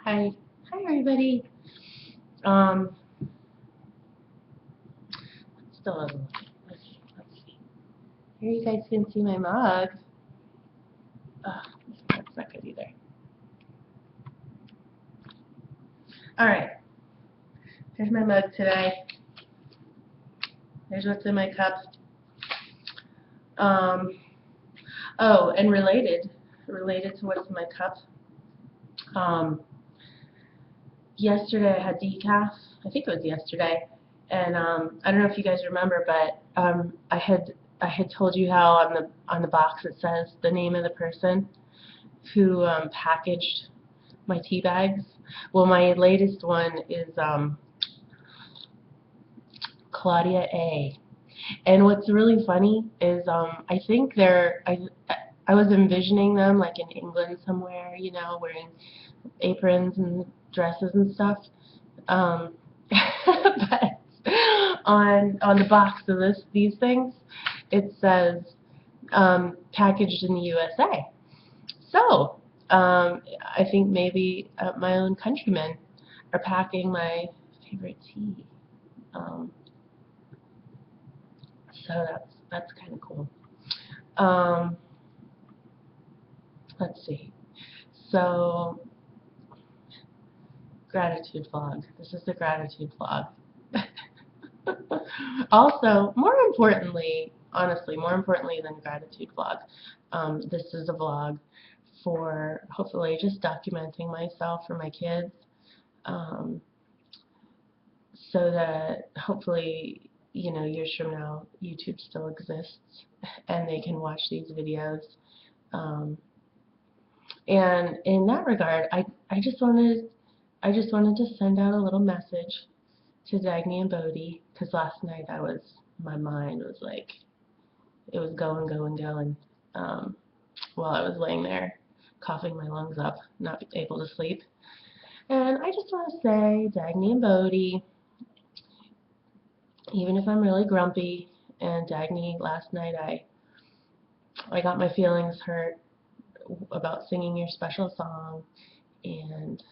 Hi. Hi, everybody. Um, Still doesn't look. Let's see. Here you guys can see my mug. That's not good either. All right. Here's my mug today. Here's what's in my cup. Um, oh, and related to what's in my cup. Um, Yesterday I had decaf. I think it was yesterday, and I don't know if you guys remember, but I had told you how on the box it says the name of the person who packaged my tea bags. Well, my latest one is Claudia A. And what's really funny is I think I was envisioning them like in England somewhere, wearing aprons and dresses and stuff. But on the box of these things, it says packaged in the USA. So I think maybe my own countrymen are packing my favorite tea. Um, so that's kind of cool. Um, let's see. So gratitude vlog. This is the gratitude vlog. Also, more importantly, honestly, more importantly than gratitude vlog, this is a vlog for hopefully just documenting myself for my kids, um, so that hopefully, years from now, YouTube still exists and they can watch these videos. Um, and in that regard, I just wanted to send out a little message to Dagny and Bodhi, because last night my mind was like, it was going, going, going, while I was laying there coughing my lungs up, not able to sleep. And I just want to say, Dagny and Bodhi, even if I'm really grumpy, and Dagny, last night I got my feelings hurt about singing your special song, and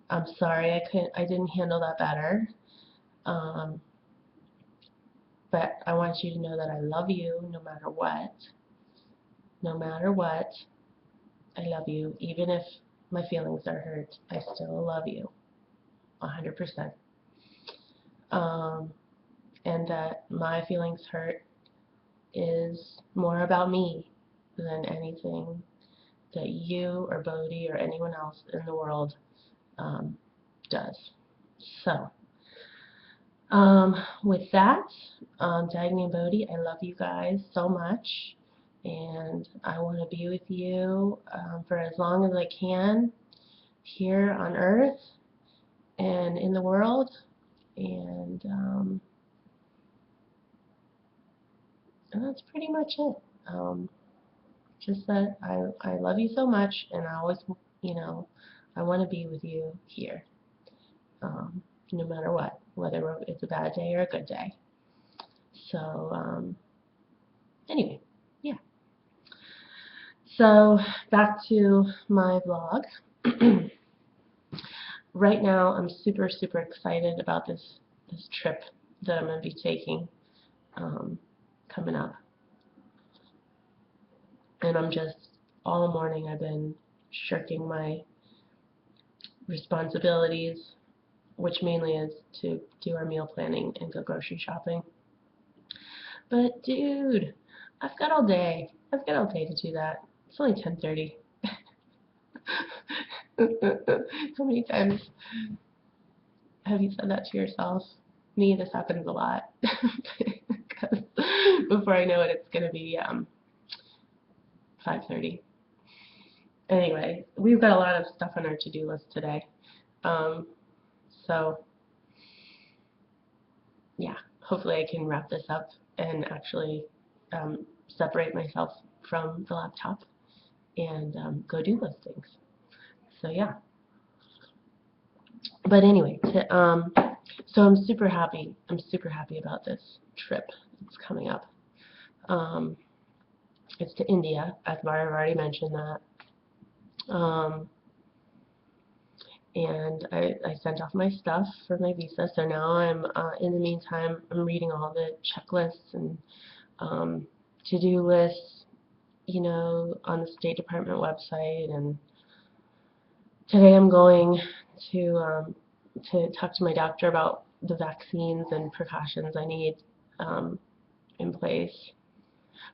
I'm sorry I didn't handle that better. Um, but I want you to know that I love you no matter what. No matter what, I love you. Even if my feelings are hurt, I still love you 100%. And that my feelings hurt is more about me than anything that you or Bodhi or anyone else in the world does. So, with that, Dagny and Bodhi, I love you guys so much, and I want to be with you for as long as I can here on Earth and in the world, and that's pretty much it. Just that I love you so much, and I always, I want to be with you here, no matter what, whether it's a bad day or a good day. So, anyway, yeah. So, back to my vlog. Right now, I'm super, super excited about this trip that I'm going to be taking coming up. And all morning I've been shirking my responsibilities, which mainly is to do our meal planning and go grocery shopping. But dude, I've got all day. I've got all day to do that. It's only 10:30. How many times have you said that to yourself? Me, this happens a lot. Because before I know it, it's going to be 5:30. Anyway, we've got a lot of stuff on our to-do list today. So, yeah, hopefully I can wrap this up and actually separate myself from the laptop and go do those things. So, yeah. But anyway, so I'm super happy. I'm super happy about this trip that's coming up. It's to India. I've already mentioned that. and I sent off my stuff for my visa. So now I'm, in the meantime, I'm reading all the checklists and to-do lists, on the State Department website. And today I'm going to talk to my doctor about the vaccines and precautions I need in place,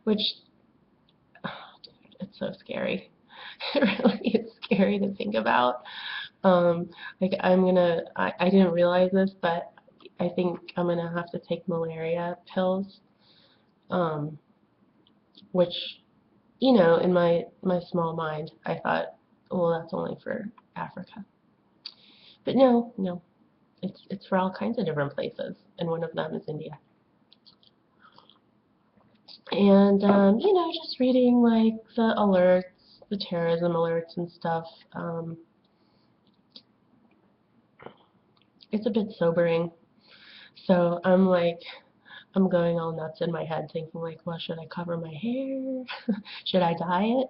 which, oh, dude, it's so scary. It really is scary to think about. Like I didn't realize this, but I think I'm gonna have to take malaria pills, um, which, in my small mind, I thought, well, that's only for Africa. But no, no, it's for all kinds of different places, and one of them is India. And just reading like the alerts, the terrorism alerts and stuff. It's a bit sobering. So I'm going all nuts in my head, thinking like, well, should I cover my hair? Should I dye it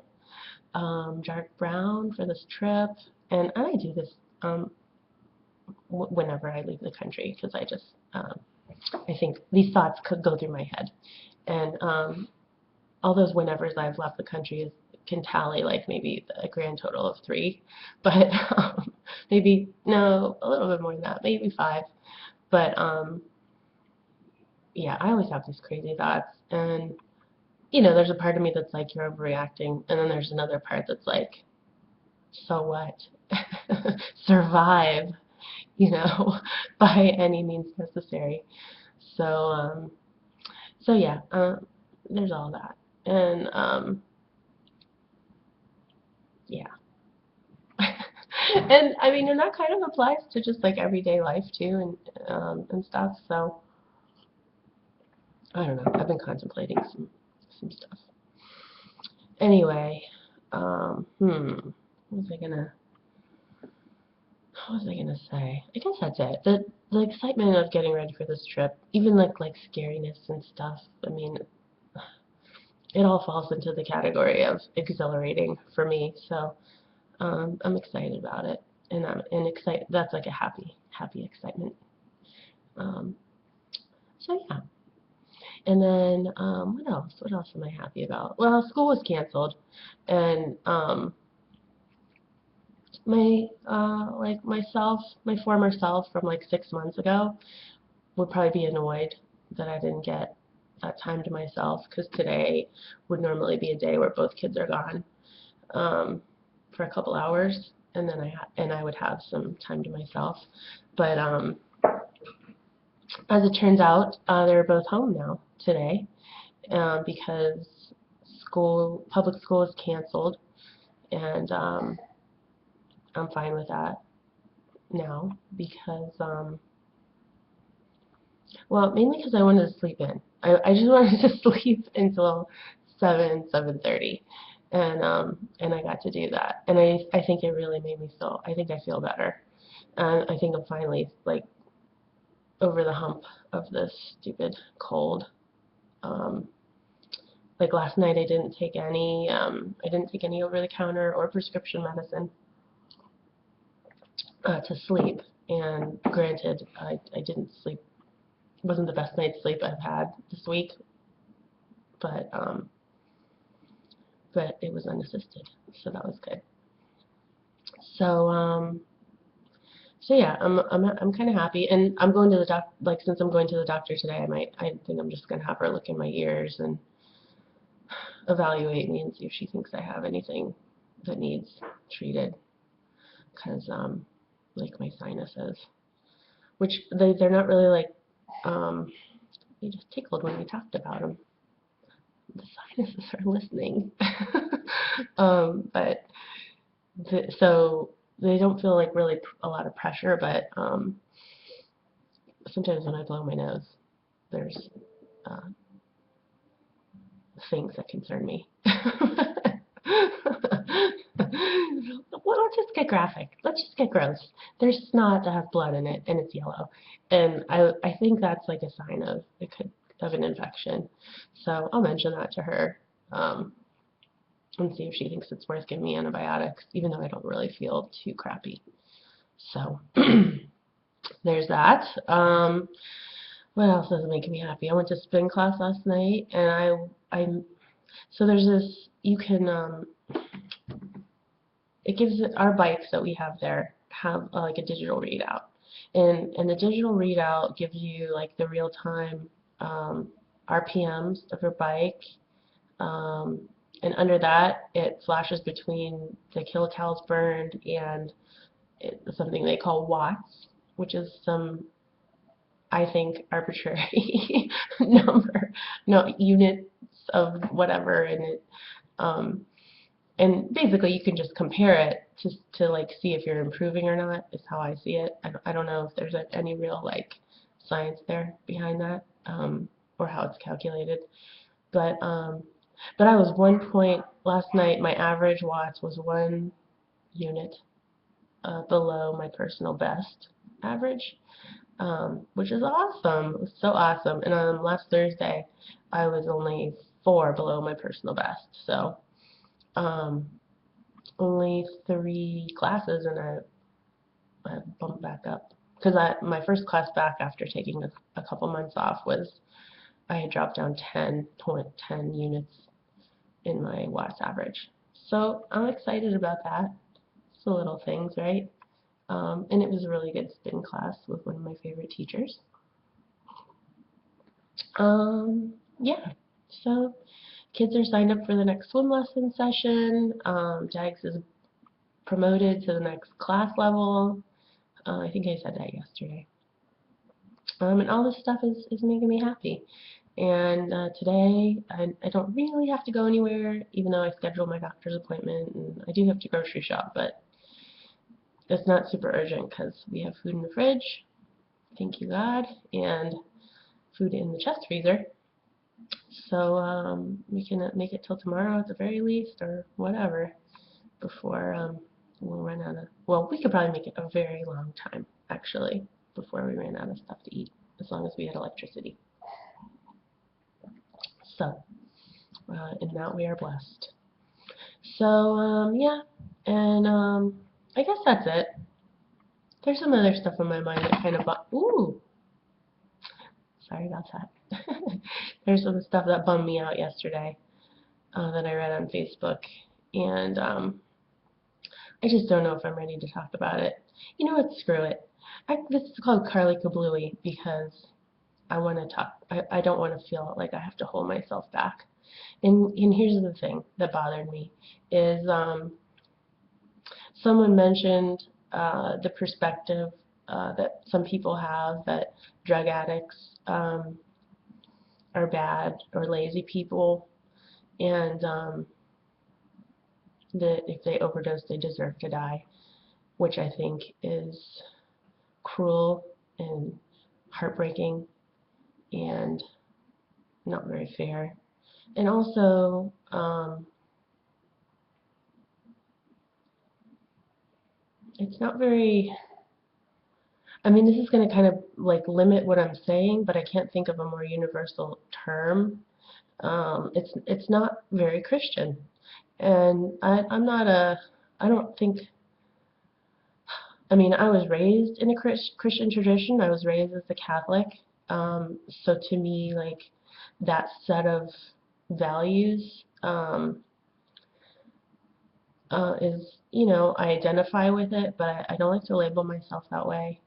dark brown for this trip? And I do this whenever I leave the country, because I think these thoughts could go through my head. And all those whenevers I've left the country can tally like maybe a grand total of 3, but maybe, no, a little bit more than that, maybe 5. But yeah, I always have these crazy thoughts, and there's a part of me that's like, you're overreacting, and then there's another part that's like, so what? Survive, by any means necessary. So yeah, there's all that, and yeah. And I mean, and that kind of applies to just like everyday life too, and stuff. So I don't know. I've been contemplating some stuff. Anyway, what was I gonna say? I guess that's it. The excitement of getting ready for this trip, even like scariness and stuff. I mean, it all falls into the category of exhilarating for me. So I'm excited about it, and I'm excited. That's like a happy excitement. Um, so yeah. And then what else? What else am I happy about? Well, school was canceled, and my former self from like 6 months ago would probably be annoyed that I didn't get that time to myself, because today would normally be a day where both kids are gone for a couple hours, and then I would have some time to myself. But as it turns out, they're both home now today, because public school is canceled, and I'm fine with that now, because well, mainly because I wanted to sleep in. I just wanted to sleep until 7:30, and I got to do that, and I think it really made me feel. I think I feel better, and I think I'm finally like over the hump of this stupid cold. Um, like last night, I didn't take any over-the-counter or prescription medicine to sleep. And granted, I didn't sleep. It wasn't the best night's sleep I've had this week, but it was unassisted, so that was good. So so yeah, I'm kind of happy, and I'm going to the like, since I'm going to the doctor today, I think I'm just gonna have her look in my ears and evaluate me and see if she thinks I have anything that needs treated, because like my sinuses, which they're not really like, they just tickled when we talked about them. The sinuses are listening. But so they don't feel like really a lot of pressure, but sometimes when I blow my nose, there's uh, things that concern me. Well, let's just get graphic. Let's just get gross. There's snot that has blood in it, and it's yellow, and I think that's like a sign of an infection. So I'll mention that to her, and see if she thinks it's worth giving me antibiotics, even though I don't really feel too crappy. So there's that. What else is making me happy? I went to spin class last night, and I so there's this, you can it gives our bikes that we have there have like a digital readout, and the digital readout gives you like the real time um, RPMs of your bike, um, and under that it flashes between the kilocalories burned and something they call watts, which is some, I think, arbitrary number, no units of whatever, and it um, and basically you can just compare it to like see if you're improving or not, is how I see it. I don't know if there's any real like science there behind that, or how it's calculated, but I was 1 point last night. My average watts was 1 unit below my personal best average, which is awesome. It was so awesome. And last Thursday, I was only 4 below my personal best. So um, only 3 classes, and I bumped back up. Because my first class back after taking a couple months off was I had dropped down 10 units in my watts average. So I'm excited about that. It's the little things, right? And it was a really good spin class with one of my favorite teachers. Yeah, so kids are signed up for the next swim lesson session. Jags is promoted to the next class level. I think I said that yesterday. And all this stuff is making me happy. And today, I don't really have to go anywhere, even though I scheduled my doctor's appointment, and I do have to grocery shop, but it's not super urgent because we have food in the fridge, thank you God, and food in the chest freezer. So we can make it till tomorrow at the very least, or whatever, before we'll run out of, well, we could probably make it a very long time, actually, before we ran out of stuff to eat, as long as we had electricity. So, in that we are blessed. So, yeah, and I guess that's it. There's some other stuff in my mind that kind of, ooh, sorry about that. There's some stuff that bummed me out yesterday that I read on Facebook, and I just don't know if I'm ready to talk about it. You know what? Screw it. This is called Carly Kablooey because I want to talk. I don't want to feel like I have to hold myself back. And here's the thing that bothered me is someone mentioned the perspective that some people have that drug addicts are bad or lazy people, and that if they overdose, they deserve to die, which I think is cruel and heartbreaking and not very fair. And also, it's not very, I mean, this is going to kind of like limit what I'm saying, but I can't think of a more universal term. It's not very Christian. And I'm not I don't think, I mean, I was raised in a Christian tradition. I was raised as a Catholic. So to me, like, that set of values is, you know, I identify with it, but I don't like to label myself that way,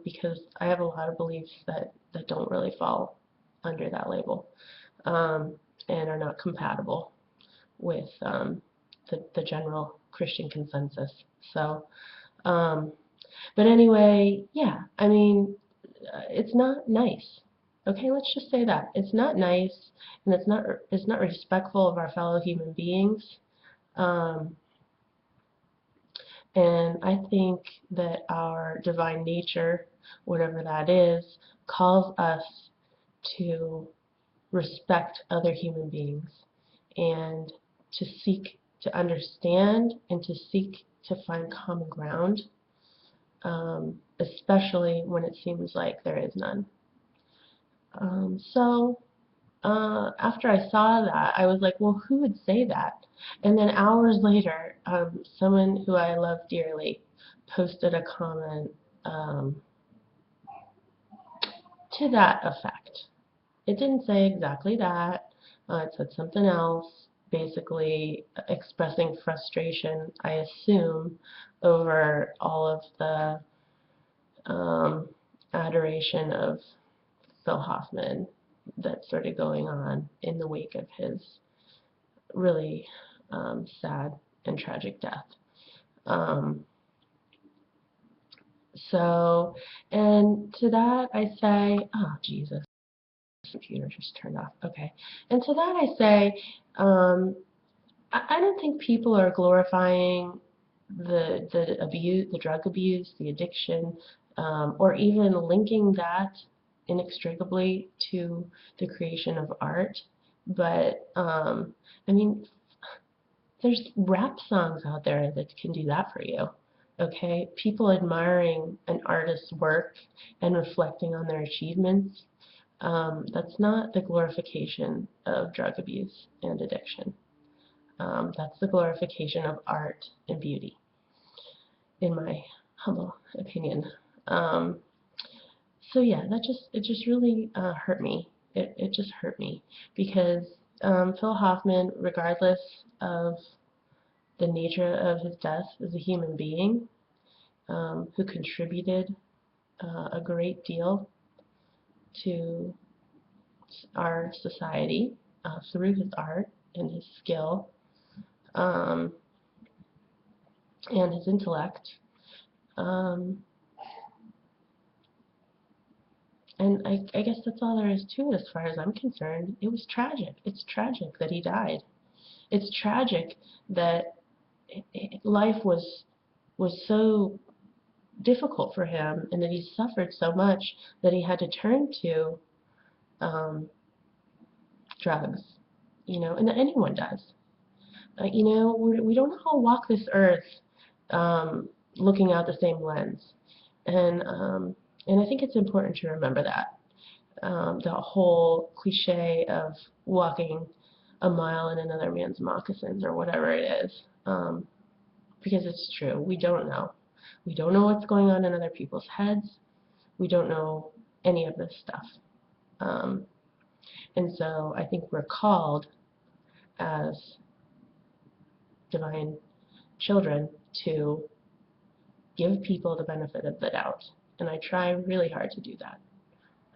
because I have a lot of beliefs that don't really fall under that label, and are not compatible with the general Christian consensus. So, but anyway, yeah, I mean, it's not nice. Okay, let's just say that. It's not nice, and it's not respectful of our fellow human beings. Um, And I think that our divine nature, whatever that is, calls us to respect other human beings and to seek to understand and to seek to find common ground, especially when it seems like there is none. So after I saw that, I was like, well, who would say that? And then hours later, someone who I love dearly posted a comment to that effect. It didn't say exactly that. It said something else, basically expressing frustration, I assume, over all of the adoration of Phil Hoffman that's sort of going on in the wake of his really sad and tragic death. Um, and to that I say, oh, Jesus, computer just turned off. Okay. And to that I say, I don't think people are glorifying the abuse, the drug abuse, the addiction, or even linking that inextricably to the creation of art. But I mean, there's rap songs out there that can do that for you. Okay, people admiring an artist's work and reflecting on their achievements. That's not the glorification of drug abuse and addiction. That's the glorification of art and beauty, in my humble opinion. Um, so yeah, it just really hurt me. It just hurt me because Phil Hoffman, regardless of the nature of his death, is a human being who contributed a great deal to our society through his art and his skill um, and his intellect. Um, and I guess that's all there is to it as far as I'm concerned. It was tragic. It's tragic that he died. It's tragic that life was so difficult for him and that he suffered so much that he had to turn to um, drugs, and anyone does. We don't all walk this earth looking out the same lens, and I think it's important to remember that. The whole cliche of walking a mile in another man's moccasins or whatever it is, because it's true. We don't know. We don't know what's going on in other people's heads. We don't know any of this stuff. Um, and so I think we're called as divine children to give people the benefit of the doubt. And I try really hard to do that.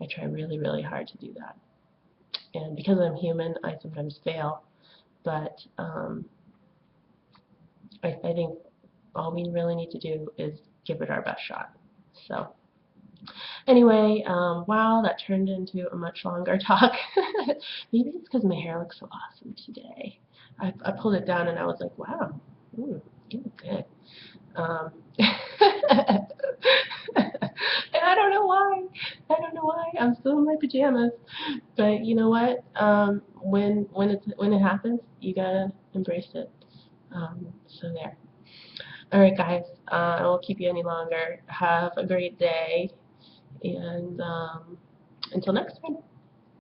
I try really, really hard to do that. And because I'm human, I sometimes fail. But I think all we really need to do is give it our best shot. So anyway, wow, that turned into a much longer talk. Maybe it's because my hair looks so awesome today. I pulled it down and I was like, wow, you look good. And I don't know why. I don't know why. I'm still in my pajamas. But you know what? When it happens, you gotta embrace it. So there. All right, guys. I won't keep you any longer. Have a great day, and until next time.